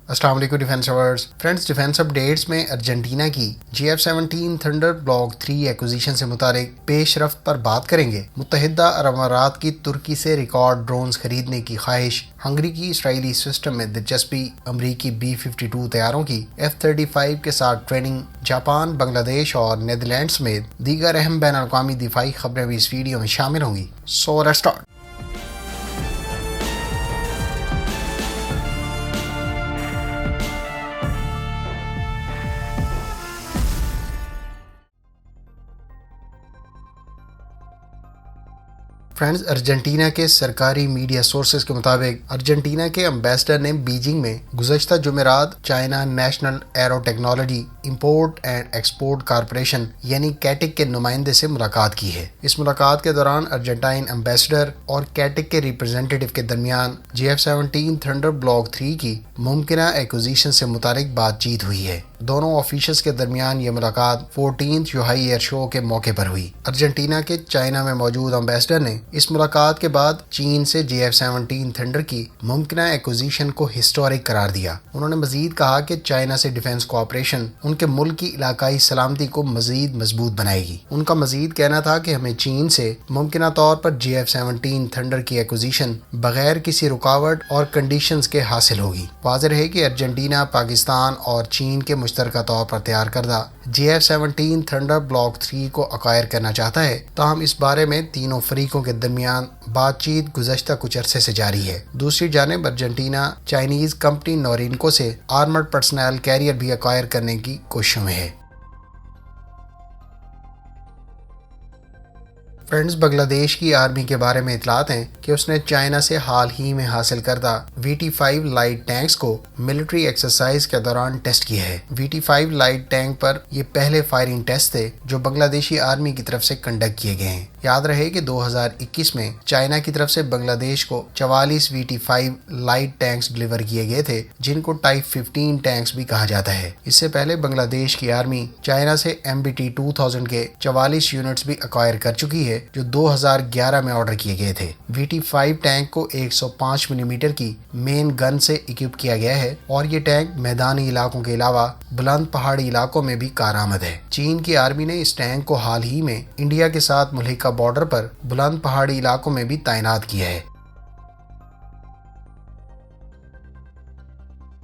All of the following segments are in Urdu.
السلام علیکم defence lovers friends, defence updates میں ارجنٹینا کی GF-17 تھنڈر بلاک 3 ایکوزیشن سے متعلق پیش رفت پر بات کریں گے۔ متحدہ عرب امارات کی ترکی سے ریکارڈ ڈرونز خریدنے کی خواہش، ہنگری کی اسرائیلی سسٹم میں دلچسپی، امریکی B-52 طیاروں کی F-35 کے ساتھ ٹریننگ، جاپان، بنگلہ دیش اور نیدرلینڈز سمیت دیگر اہم بین الاقوامی دفاعی خبریں بھی اس ویڈیو میں شامل ہوں گی۔ So let's start. Friends, Argentina کے سرکاری میڈیا سورسز کے مطابق ارجنٹینا کے امبیسڈر نے بیجنگ میں گزشتہ جمعرات China national arrow technology import and export corporation یعنی کیٹک کے نمائندے سے ملاقات کی ہے۔ اس ملاقات کے دوران ارجنٹائن امبیسڈر اور کیٹک کے ریپرزینٹیٹو کے درمیان GF-17 تھنڈر بلاک 3 کی ممکنہ ایکوزیشن سے متعلق بات چیت ہوئی ہے۔ دونوں آفیشلز کے درمیان یہ ملاقات 14 یوہائی ایئر شو کے موقع پر ہوئی۔ ارجنٹینا کے چائنا میں موجود امبیسڈر نے اس ملاقات کے بعد چین سے GF-17 تھنڈر کی ممکنہ ایکوزیشن کو ہسٹورک قرار دیا۔ انہوں نے مزید کہا کہ چائنا سے ڈیفنس کوآپریشن ان کے ملک کی علاقائی سلامتی کو مزید مضبوط بنائے گی۔ ان کا مزید کہنا تھا کہ ہمیں چین سے ممکنہ طور پر GF-17 تھنڈر کی ایکوزیشن بغیر کسی رکاوٹ اور کنڈیشنز کے حاصل ہوگی۔ واضح ہے کہ ارجنٹینا پاکستان اور چین کے مشترکہ طور پر تیار کردہ GF-17 تھنڈر بلاک 3 کو ایکوائر کرنا چاہتا ہے، تاہم اس بارے میں تینوں فریقوں کے درمیان بات چیت گزشتہ کچھ عرصے سے جاری ہے۔ دوسری جانب ارجنٹینا چائنیز کمپنی نورینکو سے آرمرڈ پرسنل کیریئر بھی ایکوائر کرنے کی کوششوں میں ہے۔ فرینڈز، بنگلہ دیش کی آرمی کے بارے میں اطلاعات ہیں کہ اس نے چائنا سے حال ہی میں حاصل کردہ VT-5 لائٹ ٹینکس کو ملٹری ایکسرسائز کے دوران ٹیسٹ کیا ہے۔ VT-5 لائٹ ٹینک پر یہ پہلے فائرنگ ٹیسٹ تھے جو بنگلہ دیشی آرمی کی طرف سے کنڈکٹ کیے گئے ہیں۔ یاد رہے کہ 2021 میں چائنا کی طرف سے بنگلہ دیش کو 44 VT-5 لائٹ ٹینکس ڈلیور کیے گئے تھے، جن کو ٹائپ 15 ٹینکس بھی کہا جاتا ہے۔ اس سے پہلے بنگلہ دیش کی آرمی چائنا سے MBT 2000 کے 44 یونٹس بھی ایکوائر کر چکی ہے جو 2011 میں آرڈر کیے گئے تھے۔ VT-5 ٹینک کو 105 ملی میٹر کی مین گن سے اکوپ کیا گیا ہے اور یہ ٹینک میدانی علاقوں کے علاوہ بلند پہاڑی علاقوں میں بھی کارآمد ہے۔ چین کی آرمی نے اس ٹینک کو حال ہی میں انڈیا کے ساتھ ملحقہ بارڈر پر بلند پہاڑی علاقوں میں بھی تعینات کیا ہے۔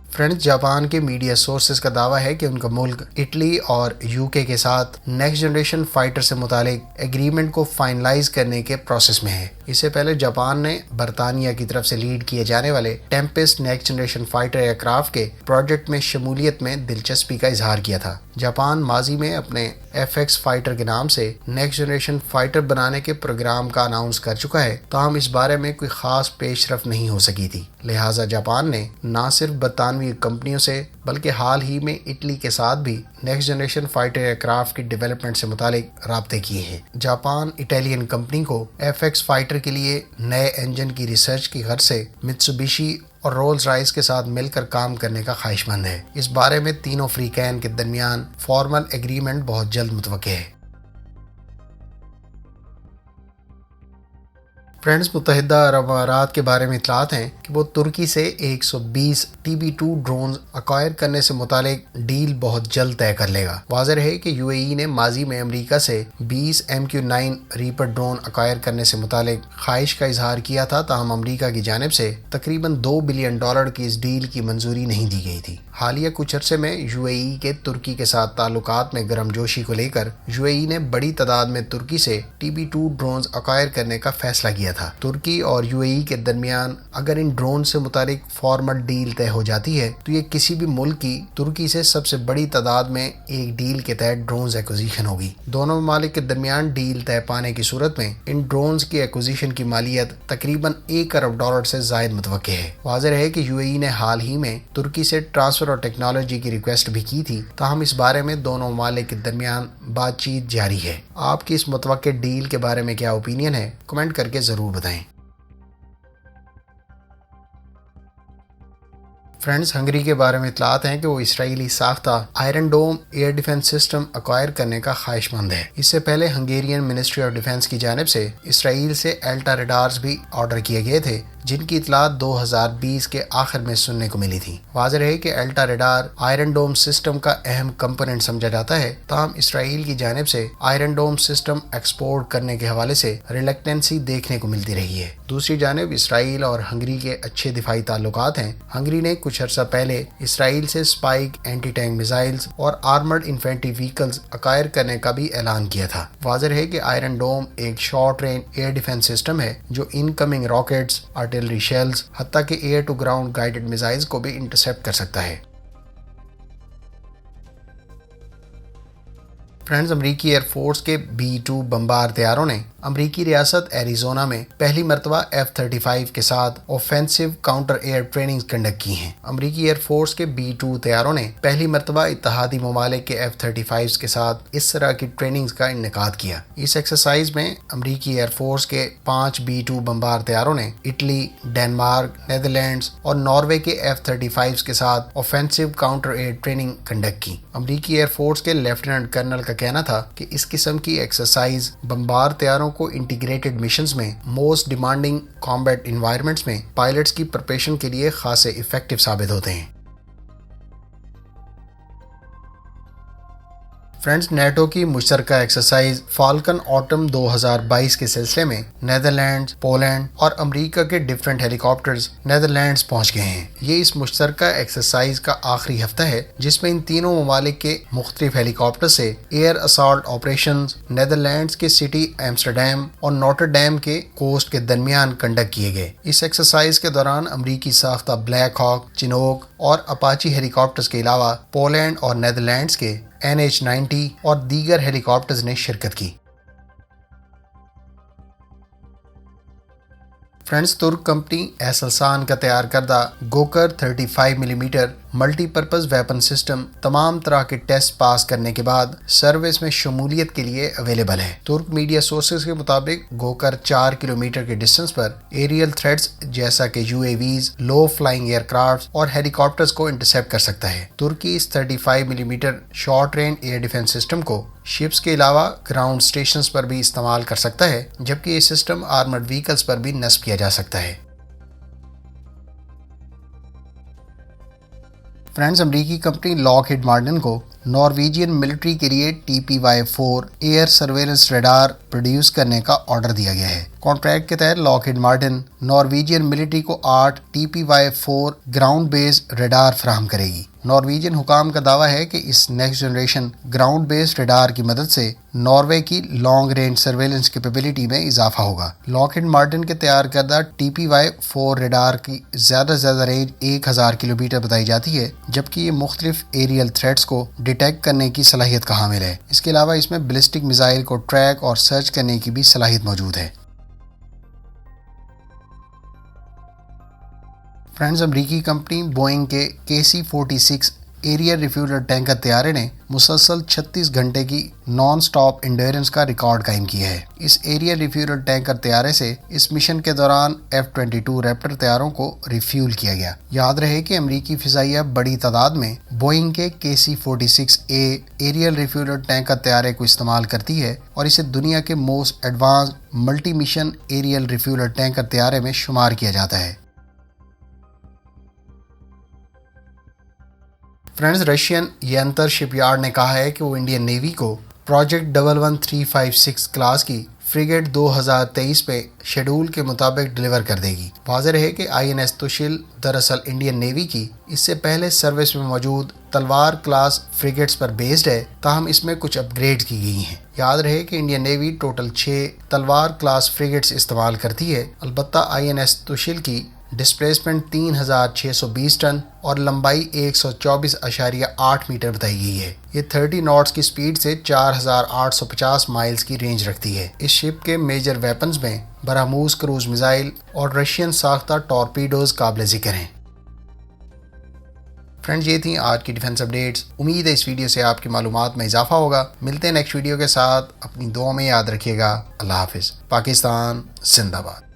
فرینڈز، جاپان کے میڈیا سورسز کا دعویٰ ہے کہ ان کا ملک اٹلی اور UK کے ساتھ نیکسٹ جنریشن فائٹر سے متعلق ایگریمنٹ کو فائنلائز کرنے کے پروسیس میں ہے۔ اس سے پہلے جاپان نے برطانیہ کی طرف سے لیڈ کیے جانے والے Tempest next generation fighter year craft کے پروجیکٹ میں شمولیت میں دلچسپی کا اظہار کیا تھا۔ جاپان ماضی میں اپنے FX فائٹر کے نام سے نیکسٹ جنریشن فائٹر بنانے کے پروگرام کا اناؤنس کر چکا ہے، تاہم اس بارے میں کوئی خاص پیش رفت نہیں ہو سکی تھی۔ لہٰذا جاپان نے نہ صرف برطانوی کمپنیوں سے بلکہ حال ہی میں اٹلی کے ساتھ بھی نیکسٹ جنریشن فائٹر ایئر کرافٹ کی ڈیولپمنٹ سے متعلق رابطے کیے ہیں۔ جاپان اٹالین کمپنی کو FX فائٹر کے لیے نئے انجن کی ریسرچ کی غرض سے متسوبیشی اور رولز رائس کے ساتھ مل کر کام کرنے کا خواہش مند ہے۔ اس بارے میں تینوں فریقین کے درمیان فارمل ایگریمنٹ بہت جلد متوقع ہے۔ فرینڈز، متحدہ عرب امارات کے بارے میں اطلاعات ہیں کہ وہ ترکی سے 120 TB2 ڈرونز ایکوائر کرنے سے متعلق ڈیل بہت جلد طے کر لے گا۔ واضح ہے کہ UAE نے ماضی میں امریکہ سے 20 MQ-9 ریپر ڈرون ایکوائر کرنے سے متعلق خواہش کا اظہار کیا تھا، تاہم امریکہ کی جانب سے تقریباً $2 بلین کی اس ڈیل کی منظوری نہیں دی گئی تھی۔ حالیہ کچھ عرصے میں UAE کے ترکی کے ساتھ تعلقات میں گرم جوشی کو لے کر UAE نے بڑی تعداد میں ترکی سے TB2 ڈرونز ایکوائر کرنے کا فیصلہ کیا تھا۔ ترکی اور UAE کے درمیان اگر ان ڈرون سے متعلق فارمل ڈیل طے ہو جاتی ہے تو یہ کسی بھی ملک کی ترکی سے سب سے بڑی تعداد میں ایک ڈیل کے تحت ڈرونز ایکوزیشن ہوگی۔ دونوں ممالک کے درمیان ڈیل طے پانے کی صورت میں ان ڈرونز کی ایکوزیشن کی مالیت تقریباً $1 ارب سے زائد متوقع ہے۔ واضح ہے کہ UAE نے حال ہی میں ترکی سے ٹرانسفر اور ٹیکنالوجی کی ریکویسٹ بھی کی تھی، تاہم اس بارے میں دونوں ممالک کے درمیان بات چیت جاری ہے۔ آپ کی اس متوقع ڈیل کے بارے میں کیا اوپینین ہے؟ کمنٹ کر کے ضرور بتائیں۔ فرینڈز، ہنگری کے بارے میں اطلاعات ہیں کہ وہ اسرائیلی ساختہ Iron Dome year defence system acquire کرنے کا خواہش مند ہے۔ اس سے پہلے ہنگیرین منسٹری آف ڈیفنس کی جانب سے اسرائیل سے ایلٹا ریڈارز بھی آرڈر کیے گئے تھے، جن کی اطلاعات 2020 کے آخر میں سننے کو ملی تھی۔ واضح ہے کہ الٹا ریڈار آئرن ڈوم سسٹم کا اہم کمپوننٹ سمجھا جاتا ہے، تاہم اسرائیل کی جانب سے آئرن ڈوم سسٹم ایکسپورٹ کرنے کے حوالے سے ریلیکٹنسی دیکھنے کو ملتی رہی ہے۔ دوسری جانب اسرائیل اور ہنگری کے اچھے دفاعی تعلقات ہیں۔ ہنگری نے کچھ عرصہ پہلے اسرائیل سے اسپائک اینٹی ٹینک میزائلز اور آرمرڈ انفینٹری وہیکلز اکوائر کرنے کا بھی اعلان کیا تھا۔ واضح ہے کہ آئرن ڈوم ایک short range air defence system ہے جو incoming rockets, artillery shells, حتیٰ کہ air to ground guided missiles کو بھی انٹرسیپٹ کر سکتا ہے۔ فرینڈز، امریکی ایئر فورس کے B-2 بمبار طیاروں نے امریکی ریاست ایریزونا میں پہلی مرتبہ F-35 کے ساتھ offensive counter air trainings conduct کی ہیں۔ امریکی ایئر فورس کے B-2 طیاروں نے پہلی مرتبہ اتحادی ممالک کے F-35 کے ساتھ اس طرح کی ٹریننگز کا انعقاد کیا۔ اس ایکسرسائز میں امریکی ایئر فورس کے 5 B-2 بمبار طیاروں نے اٹلی، ڈنمارک، نیدرلینڈز اور ناروے کے F-35 کے ساتھ offensive counter air training conduct کی۔ امریکی ایئر فورس کے لیفٹیننٹ کرنل کا کہنا تھا کہ اس قسم کی ایکسرسائز بمبار طیاروں کو انٹیگریٹڈ مشنز میں موسٹ ڈیمانڈنگ کامبیٹ انوائرمنٹس میں پائلٹس کی پریپریشن کے لیے خاصے افیکٹو ثابت ہوتے ہیں۔ فرینڈز، نیٹو کی مشترکہ ایکسرسائز فالکن آٹم 2022 کے سلسلے میں نیدرلینڈز، پولینڈ اور امریکہ کے ڈیفرنٹ ہیلی کاپٹرز نیدرلینڈز پہنچ گئے ہیں۔ یہ اس مشترکہ ایکسرسائز کا آخری ہفتہ ہے جس میں ان تینوں ممالک کے مختلف ہیلی کاپٹر سے ایئر اسالٹ آپریشنز نیدرلینڈز کے سٹی ایمسٹرڈیم اور نوٹر ڈیم کے کوسٹ کے درمیان کنڈکٹ کیے گئے۔ اس ایکسرسائز کے دوران امریکی ساختہ بلیک ہاک، چنوک اور اپاچی ہیلی کاپٹرز کے علاوہ پولینڈ اور نیدرلینڈز کے NH-90 اور دیگر ہیلی کاپٹرز نے شرکت کی۔ فرینڈز، ترک کمپنی ایسلسان کا تیار کردہ گوکر 35 millimetre multi purpose weapon system تمام طرح کے ٹیسٹ پاس کرنے کے بعد سروس میں شمولیت کے لیے اویلیبل ہے۔ ترک میڈیا سورسز کے مطابق گوکر 4 کلومیٹر کے ڈسٹنس پر ایریل تھریٹس جیسا کہ UAVs، لو فلائنگ ایئر کرافٹ اور ہیلی کاپٹرز کو انٹرسیپٹ کر سکتا ہے۔ ترکی اس 35 millimetre short range air defence system کو شپس کے علاوہ گراؤنڈ اسٹیشنز پر بھی استعمال کر سکتا ہے، جبکہ یہ سسٹم آرمرڈ وہیکلز پر بھی نصب کیا جا سکتا ہے۔ فرینڈز، امریکی کمپنی لاک ہیڈ مارٹن کو نارویجین ملٹری کے لیے TPY-4 year surveillance radar produce کرنے کا آرڈر دیا گیا ہے۔ کانٹریکٹ کے تحت Lockheed Martin Norwegian military کو 8 TPY-4 گراؤنڈ بیس ریڈار فراہم کرے گی۔ نارویجین حکام کا دعویٰ ہے کہ اس نیکسٹ جنریشن گراؤنڈ بیس ریڈار کی مدد سے ناروے کی لانگ رینج سرویلنس کیپیبلٹی میں اضافہ ہوگا۔ لاک ہیڈ مارٹن کے تیار کردہ TPY-4 ریڈار کی زیادہ سے زیادہ رینج 1000 کلومیٹر بتائی جاتی ہے، جبکہ یہ مختلف ایریل تھریٹس کو ڈیٹیکٹ کرنے کی صلاحیت کا حامل ہے۔ اس کے علاوہ اس میں بیلسٹک میزائل کو ٹریک اور سرچ کرنے کی بھی صلاحیت موجود ہے۔ فرینڈز، امریکی کمپنی بوئنگ کے KC-46 ایریل ریفیولر ٹینکر طیارے نے مسلسل 36 گھنٹے کی نان سٹاپ انڈیورنس کا ریکارڈ قائم کیا ہے۔ اس ایریل ریفیولر ٹینکر طیارے سے اس مشن کے دوران F-22 ریپٹر طیاروں کو ریفیول کیا گیا۔ یاد رہے کہ امریکی فضائیہ بڑی تعداد میں بوئنگ کے KC-46A ایریل ریفیولر ٹینکر طیارے کو استعمال کرتی ہے اور اسے دنیا کے most advanced multi mission aerial refueller tanker طیارے میں شمار کیا جاتا ہے۔ Friends, Russian Yantar shipyard نے کہا ہے کہ وہ انڈین نیوی کو پروجیکٹ 11356 کلاس کی فریگیٹ 2023 پہ شیڈول کے مطابق ڈیلیور کر دے گی۔ واضح رہے کہ INS توشیل دراصل انڈین نیوی کی اس سے پہلے سروس میں موجود تلوار کلاس فریگیٹس پر بیسڈ ہے، تاہم اس میں کچھ اپ گریڈ کی گئی ہیں۔ یاد رہے کہ انڈین نیوی ٹوٹل 6 تلوار کلاس فریگیٹس استعمال کرتی ہے، البتہ INS توشیل کی ڈسپلیسمنٹ 3620 ٹن اور لمبائی 124.8 میٹر بتائی گئی ہے۔ یہ 30 ناٹس کی سپیڈ سے 4850 مائلز کی رینج رکھتی ہے۔ اس شپ کے میجر ویپنز میں برہموس کروز میزائل اور رشین ساختہ ٹورپیڈوز قابل ذکر ہیں۔ فرینڈز، یہ تھیں آج کی ڈیفنس اپڈیٹس۔ امید ہے اس ویڈیو سے آپ کی معلومات میں اضافہ ہوگا۔ ملتے ہیں نیکسٹ ویڈیو کے ساتھ، اپنی دعاؤں میں یاد رکھیے گا۔ اللہ حافظ۔ پاکستان زندہ باد۔